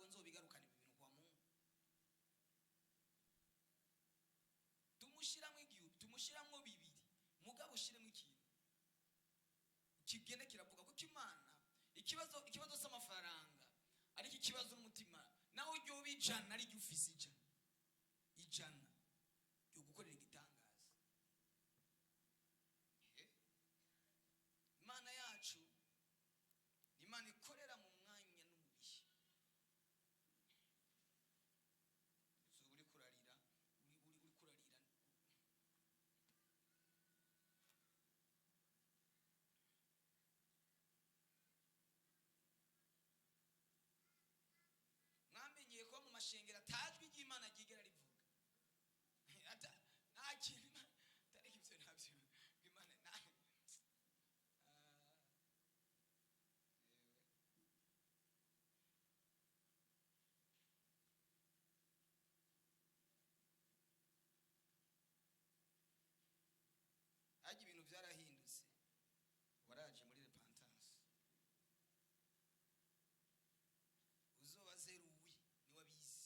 nzobigarukana ibi bintu kwa Mungu. Tumushiramo igihe tumushiramo bibiri mugabo ushiremo ikintu kigende kiravuga ko Imana ikibazo cy'amafaranga ariko ikibazo n'umutima naho ryo bijana ari ryo ufise ijana yo gukorera igitangaza. Imana yacu ni Imana ikorera mu mwanya n'umubihe. Uri kurarira mwamenyeye ko mu mashengero atajwi ry'Imana ryigera rivuga nta kintu atari ibyo ntabyo Imana ajya ibintu byarahindutse. Waraje muri repentance uzobaze Ruwi niwe abizi.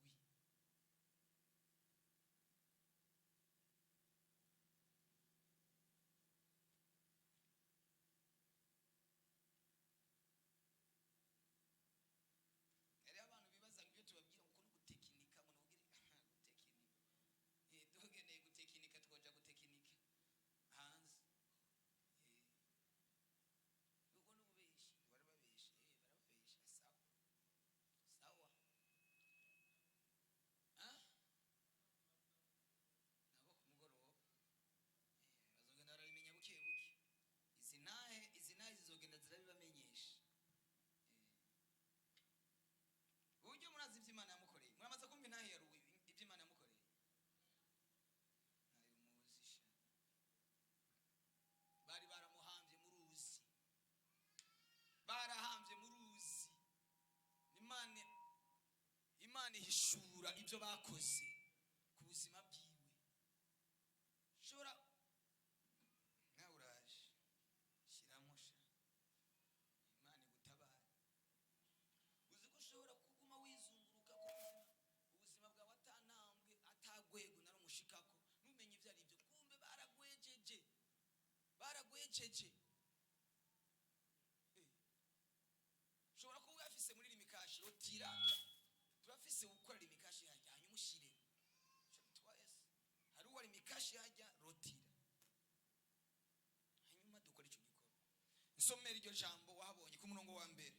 Ruwi ari abantu bibaza ngo ibyo tubabwira ngo no gutekinika ngo nubwire gutekinika dogeneye gutekinika twoja gutekinika hanze nuko nubeshi barababeshi barababeshi sawa nabo kumugoroba bazogenda barabimenya buke izi nahe zizogenda zirabibamenyesha. Ujye murazi iby'Imana yamukoreye, muramaze kumva intahe ya Ruwi iby'Imana yamukoreye nayo muzisha. Bari baramuhambye mu ruzi, barahambye mu ruzi. Imana ihishura ibyo bakoze ku buzima bwiwe. Shora nawe uraje shiramo sha Imana igutabara. Uzi ko ushobora kuguma wizunguruka ku ubuzima bwawe atanambwe atagwego narumushikako numenye ibyo ari byo, kumbe baragwejeje. Shobora kuba afise muri limikashi rotira turafise gukora limikashi yajyanye umushire twese hari uwa limikashi yajya rotira hanyuma dukora icyo gikorwa. Nsomera iryo jambo wahabonye ku murongo wa mbere,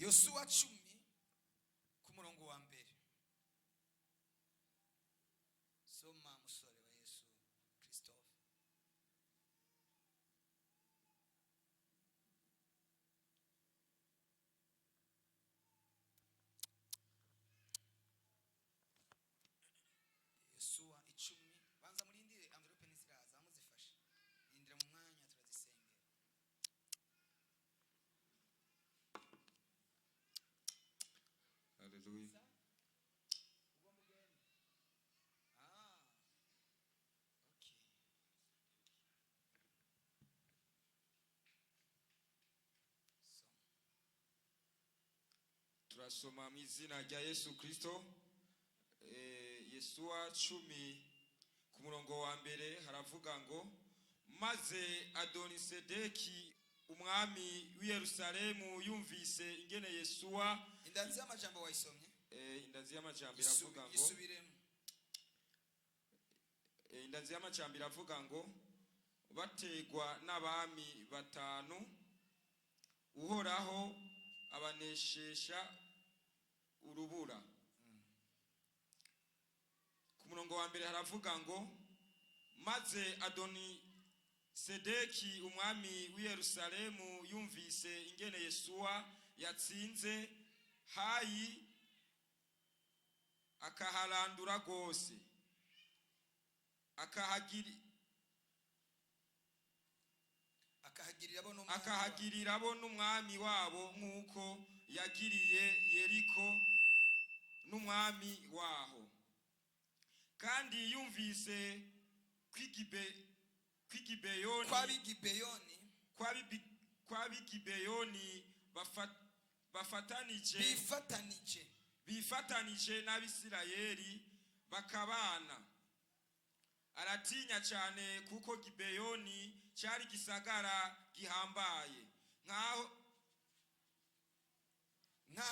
Yosuwa 10 ku murongo wa mbere. Soma musore wa Yesu Christophe. Yosuwa 10 banza murindire envelope nisiraza muzifashe rindira mu mwanya turazisengera. Hallelujah. Okay. Turasoma mu izina rya Yesu Kristo. Yosuwa 10 ku murongo wa mbere haravuga ngo maze Adonisedeki umwami w'i Yerusalemu yumvise ingene Yosuwa. Indazi y'amajambo wayisomye? Indazi y'amajambo iravuga ngo isubiremo. Indazi y'amajambo iravuga ngo bategwa n'abami batanu Uhoraho abaneshesha urubura. Ku murongo wa mbere haravuga ngo maze Adonisedeki umwami w'i Yerusalemu yumvise ingene Yosuwa yatsinze Hayi akaharandura gose akahagirira bo n'umwami wabo nk'uko yagiriye Yeriko n'umwami waho. Kandi yumvise kw'Igibeyoni bifatanije n'Abisirayeli bakabana. Aratinya cyane kuko Gibeyoni cyari gisagara gihambaye nkaho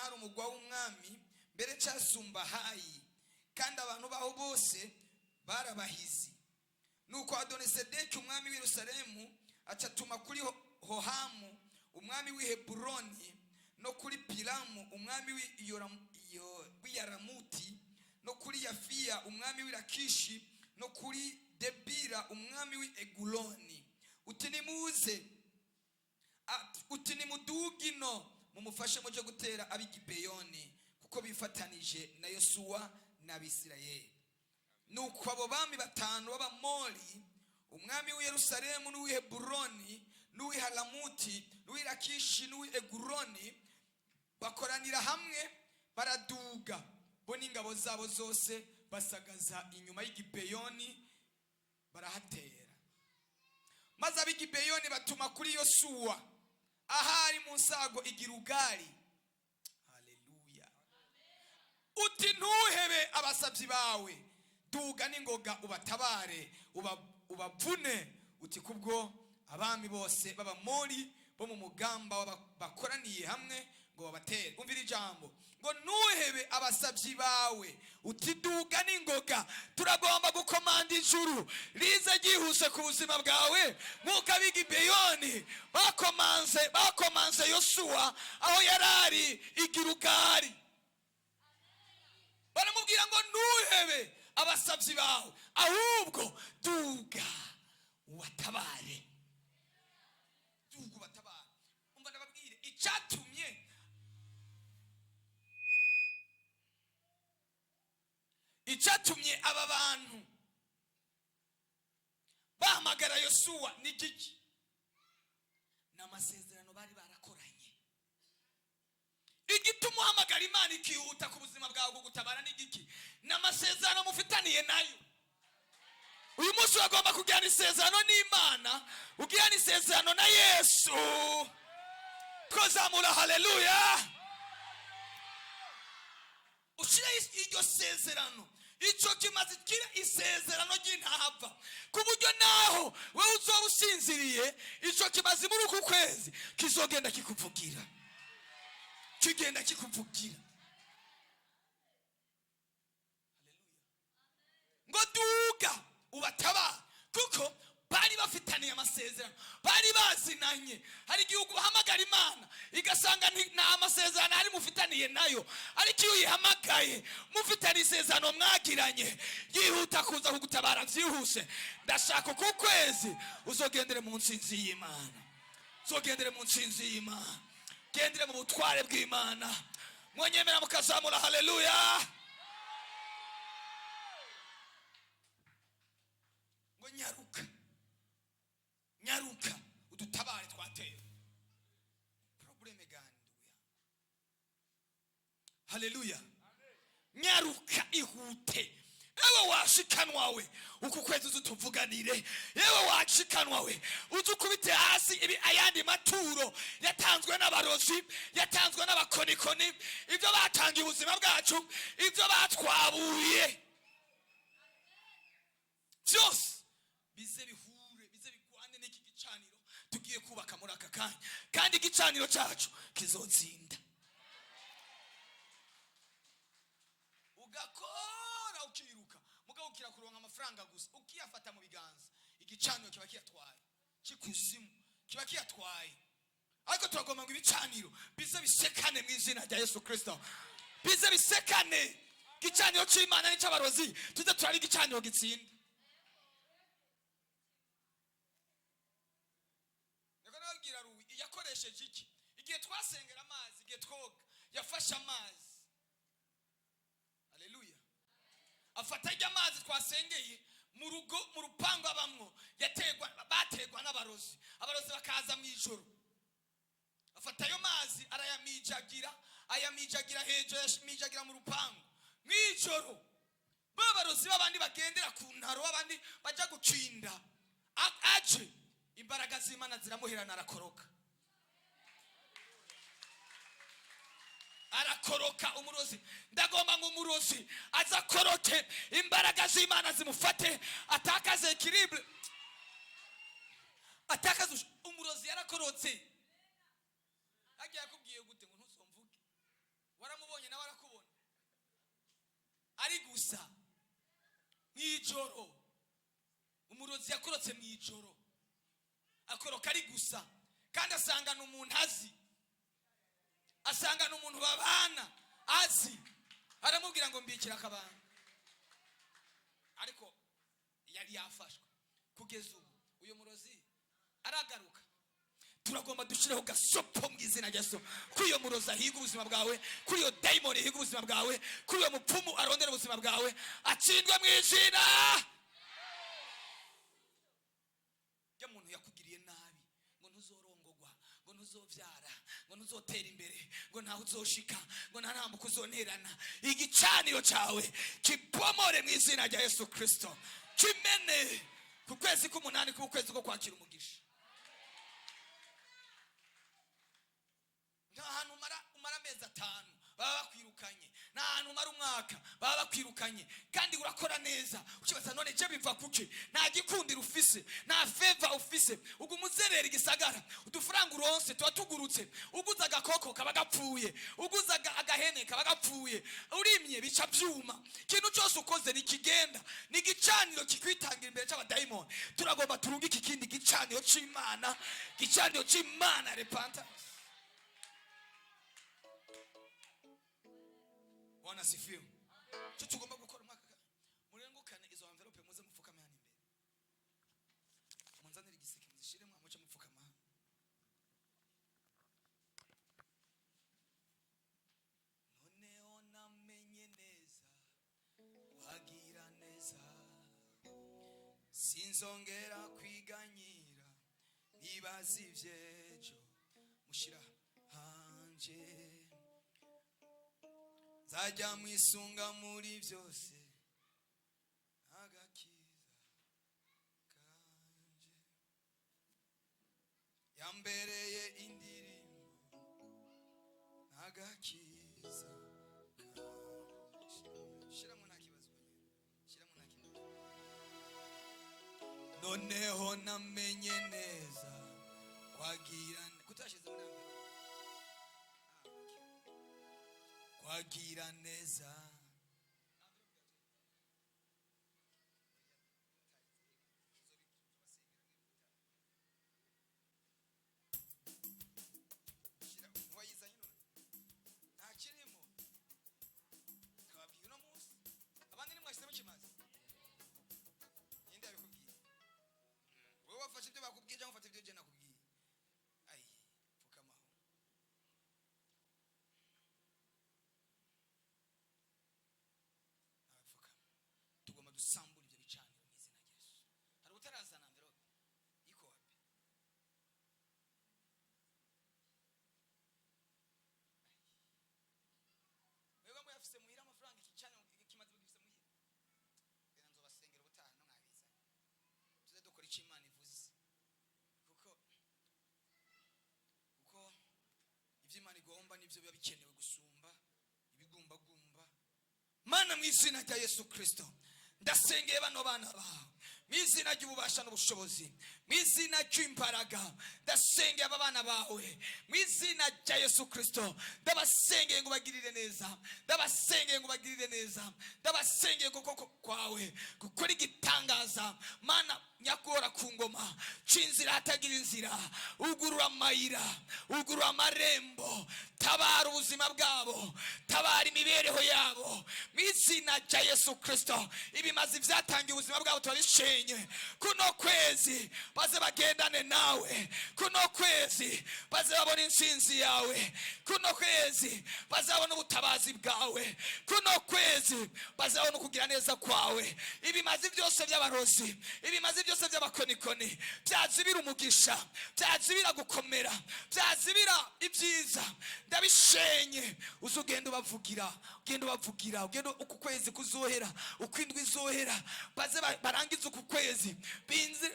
ari umugwa w'umwami, mbere cyasumba Hayi, kandi abantu baho bose barabahizi. Nuko Adonisedeki umwami w'i Yerusalemu acatuma kuri Hohamu umwami w'i Heburoni, no kuri Piramu umwami w'i Yaramuti, no kuri Yafiya umwami w'i Lakishi, no kuri Debira umwami w'i Eguloni, uti nimuze, uti nimudugino mumufashe muje gutera ab'Igibeyoni, kuko bifatanije na Yosuwa n'Abisirayeli. Nuko abo bami batanu b'Abamori, umwami w'i Yerusalemu n'uw'i Heburoni n'uw'i Haramuti n'uw'i Lakishi n'uw'i Eguloni, bakoranira hamwe baraduga bo n'ingabo zabo zose, basagaza inyuma y'Igibeyoni barahatera. Maze ab'Igibeyoni batuma kuri Yosuwa ahari mu nsago iGilugali. Haleluya. Uti ntuhebe abasabyi bawe, duga n'ingoga ubatabare ubavune, uti kubwo abami bose b'Abamori bo mu mugamba bakoraniye hamwe ngo babatere. Umvira ijambo ngo ntuhebe abasabyi bawe, uti duga n'ingoga. Turagomba gukomanda ijuru rize ryihuse ku buzima bwawe, nk'uko ab'Igibeyoni bakomanze Yosuwa aho yarari iGilugali. Baramubwira ngo ntuhebe abasabyi bawe, ahubwo duga ubatabare. Duga ubatabare. Umva ndababwire icyatumye aba bantu bahamagara Yosuwa ni giki? N'amasezerano bari barakoranye. Igituma uhamagara Imana ikihuta ku buzima bwawe gutabara ni giki? N'amasezerano mufitaniye nayo. Uyu munsi wagomba kugirana isezerano n'Imana, ugirana isezerano na Yesu. Kozamura haleluya. Ushira iryo sezerano, icyo kimaze kira isezerano ry'intahava, ku buryo naho wewe uzoba usinziriye, icyo kimaze muri uku kwezi kizogenda kikuvugira. Kigenda kikuvugira. Ngo duga ubatabara, kuko bari bafitaniye amasezerano, bari bazinanye. Hari igihugu bahamagara Imana igasanga nta amasezerano ari mufitaniye nayo, ariko iyo uyihamagaye mufitaniye isezerano mwagiranye, yihuta kuza kugutabara byihuse. Ndashaka ku kwezi uzogendere mu nsinzi y'Imana, uzogendere mu nsinzi y'Imana, gendere mu butware bw'Imana. Mwonyemera mukazamura haleluya. Ngo nyaruka udutabare twateye. Probleme gani ndugu yangu? Haleluya. Nyaruka ihute. Ewe washikanwa we, uku kwezi uzutuvuganire. Ewe washikanwa we, uzukubite hasi ibi ayandi maturo yatanzwe n'abarozi, yatanzwe n'abakonikoni, ibyo batangiye ubuzima bwacu, ibyo batwabuye byose bize bihure, bize bigwane n'iki gicaniro tugiye kubaka muri aka kanya, kandi igicaniro cyacu kizotsinda. Ugakora ukiruka, mugabo ukira kuronka amafaranga gusa, ukiyafata mu biganza, igicaniro kiba kiyatwaye, kikuzimu kiba kiyatwaye. Ariko turagomba ngo ibicaniro bize bisekane mu izina rya Yesu Kristo, bize bisekane. Igicaniro cy'Imana n'icyabarozi tuze turari igicaniro gitsinda. Yakoresheje iki? Igihe twasengera amazi, igihe twoga, yafashe amazi. Haleluya. Afata ijya amazi twasengeye mu rugo, mu rupango abamwo, bategwa n'abarozi. Abarozi bakaza mu ijoro. Afata ayo mazi ayamijagira hejuru, yamijagira mu rupango mu ijoro. Babarozi babandi bagendera ku ntaro, abandi bajya gucinda, aje imbaraga z'Imana ziramuherana arakoroka. arakoroka umurozi. Ndagomba ngo umurozi azakoroke, imbaraga z'Imana zimufate, atakaze equilibre, atakaze. Umurozi yarakorotse. Agiye akubwiye gute ngo ntuzomvuge? Waramubonye nawe arakubona. Ari gusa mw'ijoro. Umurozi yakorotse mw'ijoro, akoroka ari gusa, kandi asangana umuntu azi, asangana umuntu babana azi, aramubwira ngo mbikira akabanga. Ariko yari yafashwe. Kugeza ubu uyu murozi aragaruka. Turagomba dushireho gasopo mu izina rya Yesu, kuri iyo murozi ahiga ubuzima bwawe, kuri iyo daimoni ahiga ubuzima bwawe, kuri iyo mupfumu arondera ubuzima bwawe, atsindwe mu izina. Ya muntu yakugiriye nabi, ngo ntuzorongogwa, ngo ntuzovyara, ngo ntuzotera imbere, ngo ntaho uzoshika, ngo nta ntambuko uzonerana, igicaniro cyawe kibomore mu izina rya Yesu Kristo, kimene ku kwezi k'umunani k'ukwezi ko kwakira umugisha. Nta hantu umara amezi 5 baba bakwirukanye, nta hantu umara umwaka baba bakwirukanye, kandi urakora neza. Ukibaza none je biva kuki? Nta gikundira ufise, nta favor ufise, ugumuzerera igisagara, udufaranga uronse tuba tugurutse, uguza agakoko kaba gapfuye, uguza agahene kaba gapfuye, urimye bica byuma, ikintu cyose ukoze nikigenda, ni gicaniro kikwitangira imbere cy'abadaimoni. Turagomba turunga iki kindi gicaniro cy'Imana, gicaniro cy'Imana, repentance. Bwana sifiwe. Cyo tugomba gukora mwaka murengukane izo envelope muze mupfukame hano imbere. Munzanire igiseke muzishire mwamuce mupfukama. Noneho namenye neza, wagira neza, sinzongera kwiganyira, nibaza ivyejo mushira hanje. Zajya mwisunga muri byose, agakiza kanje yambereye indirimbo, agakiza kanje. Shiramo nta kibazo, shiramo nta kibazo. Noneho namenye neza, kwagira kutashize muri wagira neza. Ntakirimo twabwiye uno munsi, abandi ni mwashyizemo ikimazi. Ninde yabikubwiye? Wowe wafashe ibyo bakubwiye cyangwa ufata ibyo je nakubwiye? Ayi pfukamaho. Tugomba dusambura ibyo bicaniro mu izina rya Yesu. Hari utarazana envelope iko wapi? Wewe muyafise muhira amafaranga ikicaniro kimaze bugifise muhira. Bena nzobasengera ubutaha no mwabizanye. Tuze dukora icyo Imana ivuze. Kuko ibyo Imana igomba nibyo biba bikenewe gusumba ibigumbagumba. Mana mu izina rya Yesu Kristo, ndasengeye bano bana bawe mu izina ry'ububasha n'ubushobozi, mu izina ry'imbaraga, ndasengeye aba bana bawe mu izina rya Yesu Kristo. Ndabasengeye ngo bagirire neza, ndabasengeye ngo bagirire neza, ndabasengeye ngo koko kwawe gukora igitangaza. Mana nyakora ku ngoma, cinzira hatagira inzira, ugurura amayira, ugurura amarembo, tabara ubuzima bwabo, tabara imibereho yabo mu izina rya Yesu Kristo. Ibimazi byatangiye ubuzima bwabo turabishenye. Kuno kwezi baze bagendane nawe, kuno kwezi baze babona intsinzi yawe, kuno kwezi baze babona ubutabazi bwawe, kuno kwezi baze babona kugira neza kwawe. Ibimazi byose by'abarozi, ibimazi byose by'abakonikoni, byazibira umugisha, byazibira gukomera, byazibira ibyiza, ndabishenye. Uzugenda ubavugira, ugenda ubavugira, ugenda uku kwezi kuzohera, ukwindwi izohera, baze barangiza uku kwezi,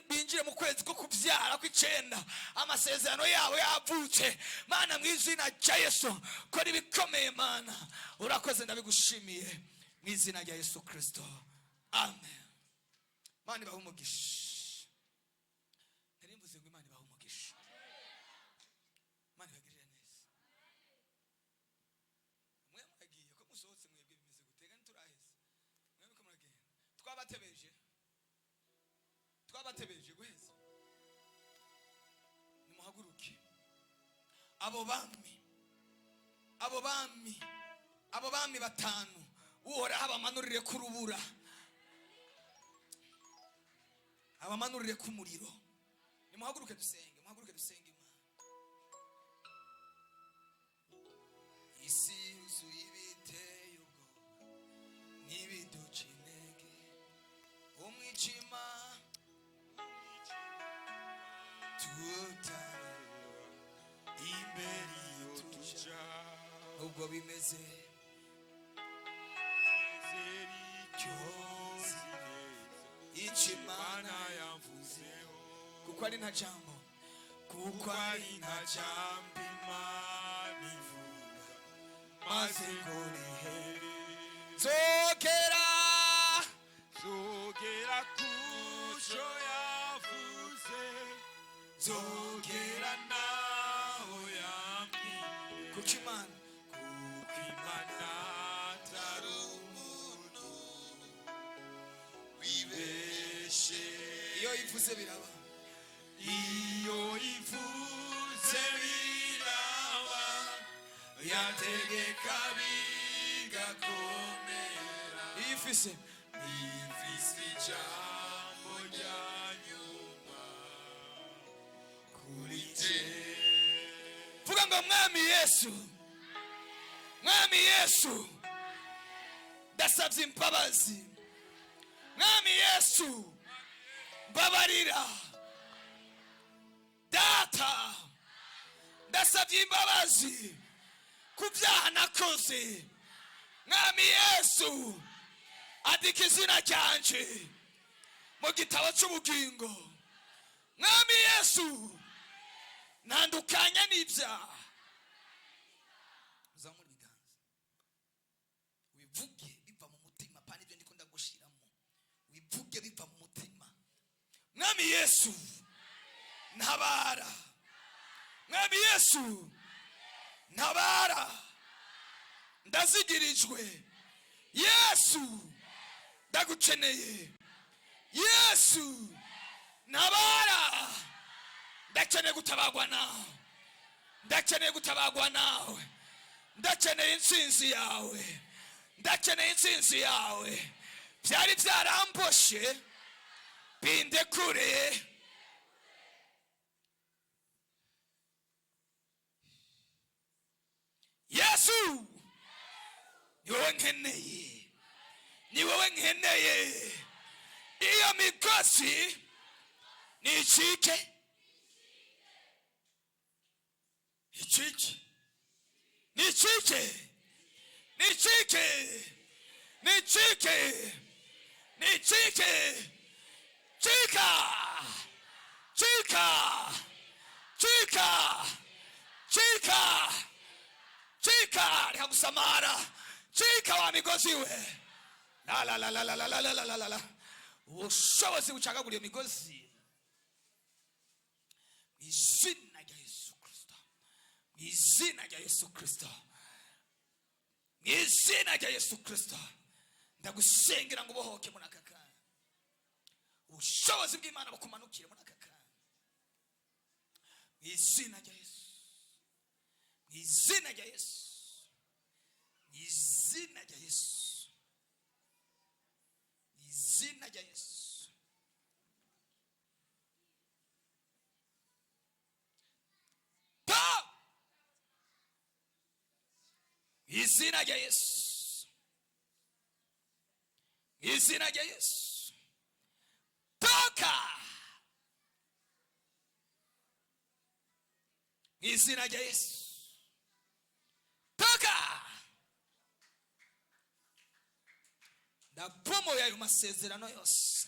binjire mu kwezi kwezi ko kubyara kw'icenda amasezerano yabo yavutse mana mu izina rya Yesu kora ibikomeye mana urakoze ndabigushimiye mu izina rya Yesu Kristo amen. Mana ibahe umugisha narimvuze ngo Imana ibahe umugisha Mana ibagirire neza mwe mwagiye ko musohotse mwebwe bimeze gutega nturaheze mwebwe ko muragenda twabatebeje guheza nimuhaguruke abo bami batanu uhoraho abamanurire ku rubura abamanurire ku muriro nimuhaguruke dusenge Imana isi yuzuye ibiteye ubwoba n'ibiduca intege umwijima tutareba imbere iyo tuja ubwo bimeze icyo Imana yavuzeho kuko ari nta jambo Imana ivuga maze ngo rihere zogera kuco yavuze zogera naho yambwiye kuko Imana atari umuntu wibeshe iyo ivuze biraba yategeka bigakomera ifise ijambo rya nyuma kuri te vuga ngo mwami Yesu ndasabye imbabazi mwami Yesu mbabarira data ndasabye imbabazi ku byaha nakoze mwami Yesu andika izina ryanje mu gitabo cy'ubugingo mwami Yesu ntandukanya n'ibyaha uzamura ibiganza wivuge biva mu mutima pani ibyo ndiko ndagushiramo wivuge biva mu mutima mwami Yesu ntabara mwami Yesu ntabara ndazigirijwe Yesu ndagukeneye Yesu ntabara ndakeneye gutabagwa nawe ndakeneye intsinzi yawe byari byaramboshe bindekure Yesu ni wowe nkeneye iyo migozi nicike chika rikagusamara chika wa migozi we la ubushobozi bucagagura iyo migozi izina rya Yesu Kristo izina rya Yesu Kristo ndagusengera ngo bohoke muri aka kanya ubushobozi bw'Imana bukumanukire muri aka kanya izina rya Yesu izina rya Yesu izina rya Yesu toka izina rya Yesu toka ndapomo ya masezerano yose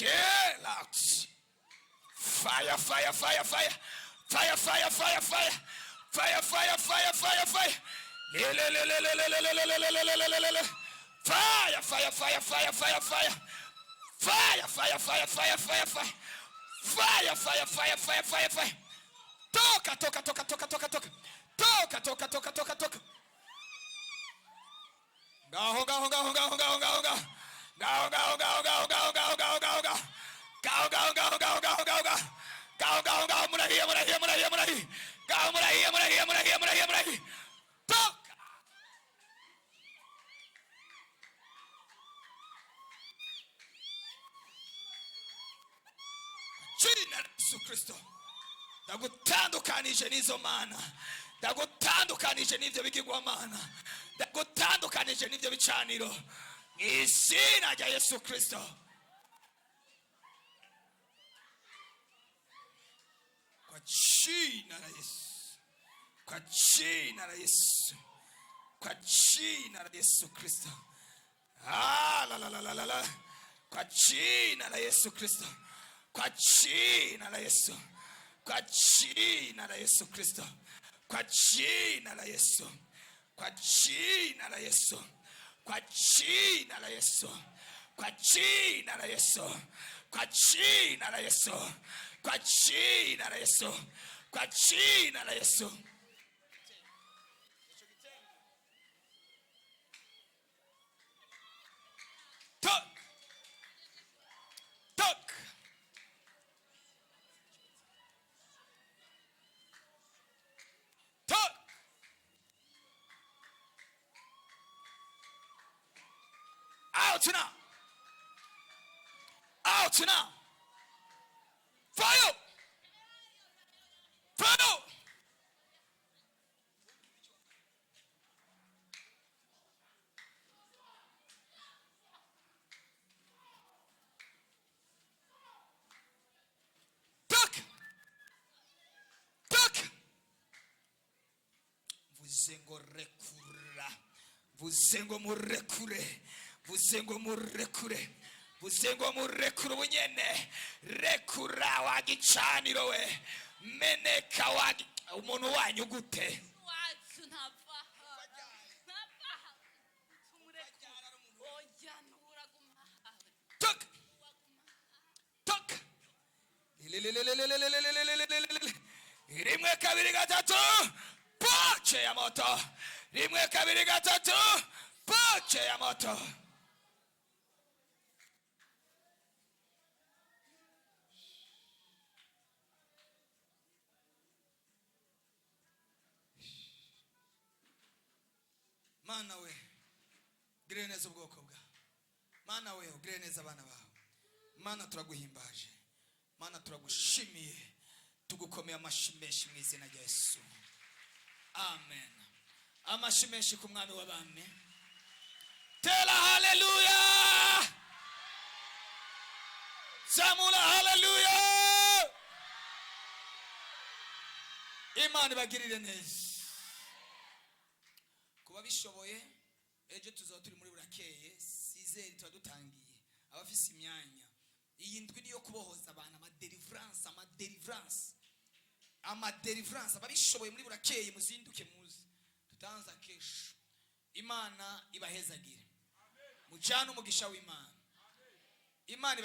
Relax. Fire, fire, fire, fire. Fire, fire, fire, fire. Fire, fire, fire, fire, fire. Fire, fire, fire, fire, fire, fire. Fire, fire, fire, fire, fire, fire. Fire, fire, fire, fire, fire, fire. Toca, toca, toca, toca, toca, toca. Toca, toca, toca, toca, toca. Go, go, go, go, go, go, go, go. Go, go, go, go, go, go, go, go, go. Go, go, go, go, go, go, go. Go, go, go, murahi, murahi, murahi, murahi. Go, murahi, murahi, murahi, murahi, murahi. Toca. Jina la Yesu Kristo. Ndagutandukanije n'izo mana. Ndagutandukanije n'ivyo bigirwamana. Ndagutandukanije n'ivyo bicaniro. Izina rya Yesu Kristo. Kwa jina la Yesu. Kwa jina la Yesu. Kwa jina la Yesu Kristo. Ah, la la la la la. Kwa jina la Yesu Kristo. Kwa jina la Yesu. Kwa jina la Yesu Kristo. Kwa jina la Yesu. Kwa jina la Yesu. Kwa jina la Yesu. Kwa jina la Yesu. Kwa jina la Yesu. Kwa jina la Yesu. Kwa jina la Yesu. Talk. Talk. Talk. Out now. Out now. Fire. Fire. Talk. Talk. Vuzengo rekura. Vuzengo murekure. Vuzengo murekure. Vuzengo murekure unyene. Rekura wagicaniro we. Meneka wagi. Umuntu wanyu gute? Wacu napaha. Napaha. Tumurekura. Oya nuraguma. Tuk. Tuk. Rimwe kabiri gatatu. Poche ya moto. Rimwe kabiri gatatu. Poche ya moto. Mana we ugirire neza ubwoko bwawe. Mana we ugirire neza abana bawe. Mana turaguhimbaje. Mana turagushimiye. Tugukomeye amashyi menshi mu izina rya Yesu. Amen. Amashyi menshi ku mwami w'abami. Tela haleluya. Zamula haleluya. Imana ibagirire neza. Kuba bishoboye ejo tuzaba turi muri burakeye sizeri twadutangiye abafise imyanya iyi ndwi niyo kubohoza abantu ama deliverance ababishoboye muri burakeye muzinduke muzi tutanza kesho. Imana ibahezagire mujana umugisha w'Imana. Imana